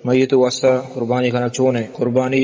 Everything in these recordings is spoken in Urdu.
میت واسطہ قربانی کرنا چون ہے قربانی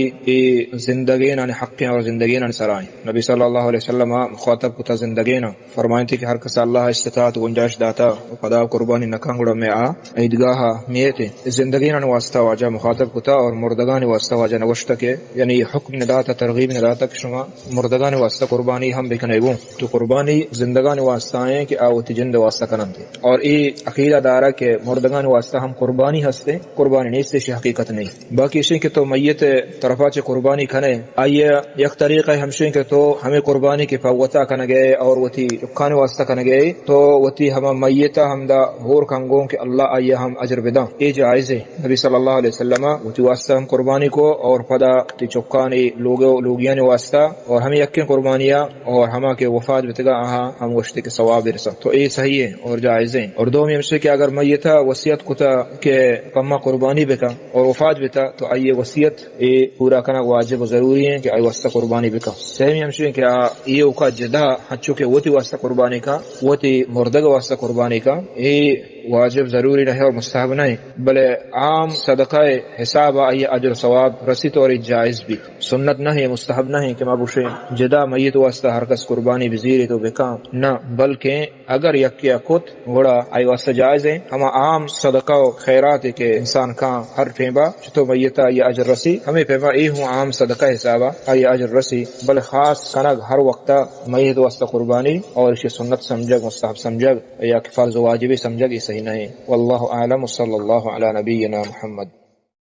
زندگی نہ حق اور زندگی نہ سرائیں. نبی صلی اللہ علیہ وسلم مخاطب کو تھا زندگی نہ فرمائیں تھے کہ ہر کس اللہ استطاعت گنجائش داتا خدا قربانی نہ کانگڑا میں آ عیدگاہ میت زندگی نہ واسطہ واجہ مخاطب کو تھا اور مردگان واسطہ واجہ نوشتہ کے یعنی حکم نہ داتا ترغیب نہ داتا کہ شما مردگان واسطہ قربانی ہم بکنے گو تو قربانی زندگان واسطہ ہیں کہ آوتی جند واسطہ کنن تھے. اور یہ عقیدہ دارا کہ مردگان واسطہ ہم قربانی ہستے قربانی نہیں سے حقیقت نہیں. باقی اسی کہ تو میت طرفا چ قربانی کھنے آئیے یک طریقہ ہمشیں کہ تو ہمیں قربانی کے فوتا کن گئے اور وتی کھانے واسطہ کن گئے تو وتی ہم میتا ہم دا ہور کنگوں کہ اللہ آئیے ہم اجر بدا یہ جائز ہے. نبی صلی اللہ علیہ وسلم وتی واسطہ ہم قربانی کو اور پدا تی چکانی لوگیان واسطہ اور ہم یکیں قربانیاں اور ہما کے وفات بتگا ہم وشتے کے ثواب رسا تو یہ صحیح ہے اور جائز ہے. اور دو میں سے کہ اگر میتا وصیت کو تھا کہ کما قربانی بکا اور وفات بتا تو آئیے وصیت یہ پورا کرنا واجب و ضروری ہے کہ آئی واسطہ قربانی بکا. صحیح ہمشہ کہ یہ اوقا جدا ہچو کہ وتی واسطہ قربانی کا وتی مردگ واسطہ قربانی کا یہ واجب ضروری نہیں اور مستحب نہیں بلے عام صدقہ حساب آئیے اجر ثواب رسیت اور جائز بھی سنت نہیں مستحب نہیں کہ مابوشے جدا میت واسطہ ہر کس قربانی بزیری تو بکا نہ بلکہ اگر یکیا کت گوڑا آئی واسطہ جائز ہے. ہم عام صدقہ و خیرات کے انسان کا ہر پیمبا چتو میتا یہ اجر رسی ہمیں پیمبا یہ ہوں عام صدقہ حسابہ یہ اجر رسی بل خاص کنگ ہر وقت میت واسطہ قربانی اور اسے سنت سمجھگ مستحب سمجھگ یا فرض واجبی سمجھگ یہ صحیح نہیں. واللہ اعلم صلی اللہ علی نبینا محمد.